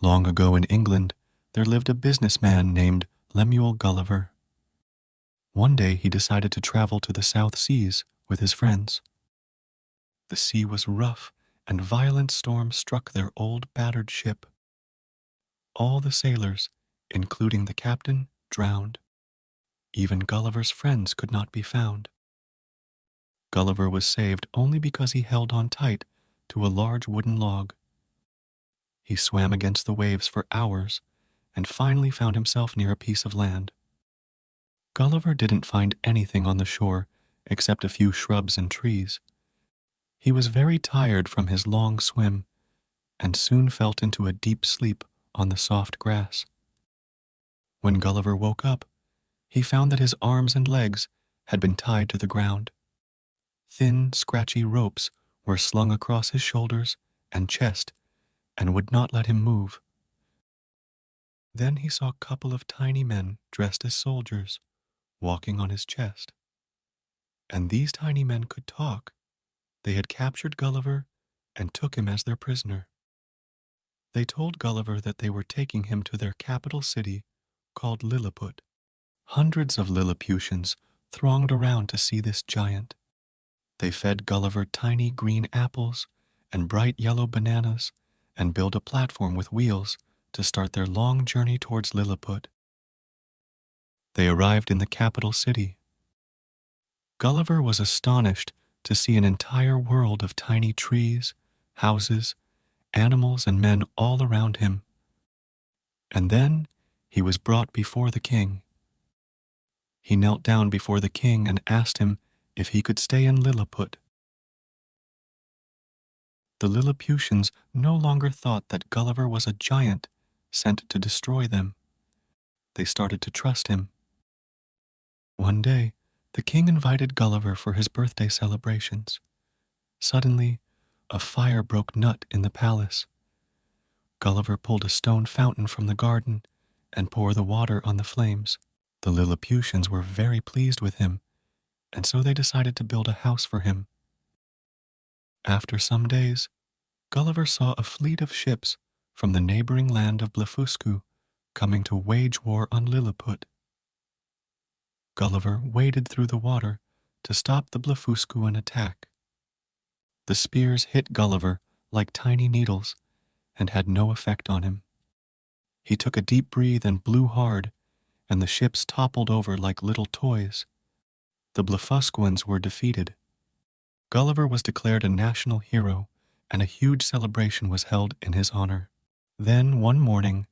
Long ago in England, there lived a businessman named Lemuel Gulliver. One day he decided to travel to the South Seas with his friends. The sea was rough, and violent storms struck their old battered ship. All the sailors, including the captain, drowned. Even Gulliver's friends could not be found. Gulliver was saved only because he held on tight to a large wooden log. He swam against the waves for hours and finally found himself near a piece of land. Gulliver didn't find anything on the shore except a few shrubs and trees. He was very tired from his long swim and soon fell into a deep sleep on the soft grass. When Gulliver woke up, he found that his arms and legs had been tied to the ground. Thin, scratchy ropes were slung across his shoulders and chest and would not let him move. Then he saw a couple of tiny men dressed as soldiers walking on his chest. And these tiny men could talk. They had captured Gulliver and took him as their prisoner. They told Gulliver that they were taking him to their capital city called Lilliput. Hundreds of Lilliputians thronged around to see this giant. They fed Gulliver tiny green apples and bright yellow bananas and built a platform with wheels to start their long journey towards Lilliput. They arrived in the capital city. Gulliver was astonished to see an entire world of tiny trees, houses, animals, and men all around him. And then he was brought before the king. He knelt down before the king and asked him if he could stay in Lilliput. The Lilliputians no longer thought that Gulliver was a giant sent to destroy them. They started to trust him. One day, the king invited Gulliver for his birthday celebrations. Suddenly, a fire broke nut in the palace. Gulliver pulled a stone fountain from the garden and poured the water on the flames. The Lilliputians were very pleased with him, and so they decided to build a house for him. After some days, Gulliver saw a fleet of ships from the neighboring land of Blefuscu coming to wage war on Lilliput. Gulliver waded through the water to stop the Blefuscuan attack. The spears hit Gulliver like tiny needles and had no effect on him. He took a deep breath and blew hard, and the ships toppled over like little toys. The Blefuscuans were defeated. Gulliver was declared a national hero, and a huge celebration was held in his honor. Then, one morning,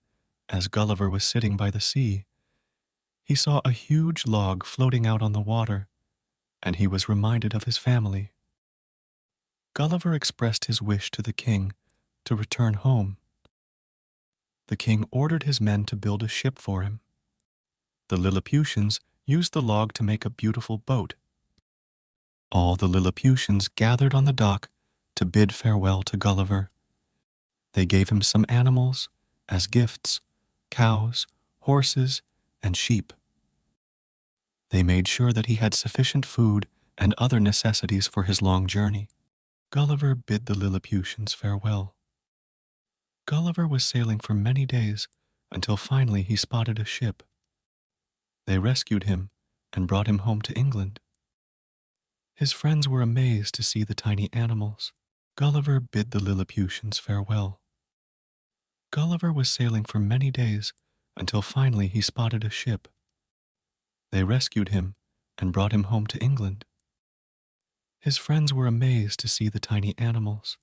as Gulliver was sitting by the sea, he saw a huge log floating out on the water, and he was reminded of his family. Gulliver expressed his wish to the king to return home. The king ordered his men to build a ship for him. The Lilliputians used the log to make a beautiful boat. All the Lilliputians gathered on the dock to bid farewell to Gulliver. They gave him some animals as gifts: cows, horses, and sheep. They made sure that he had sufficient food and other necessities for his long journey. Gulliver bid the Lilliputians farewell. Gulliver was sailing for many days until finally he spotted a ship. They rescued him and brought him home to England. His friends were amazed to see the tiny animals. Gulliver bid the Lilliputians farewell. Gulliver was sailing for many days until finally he spotted a ship. They rescued him and brought him home to England. His friends were amazed to see the tiny animals.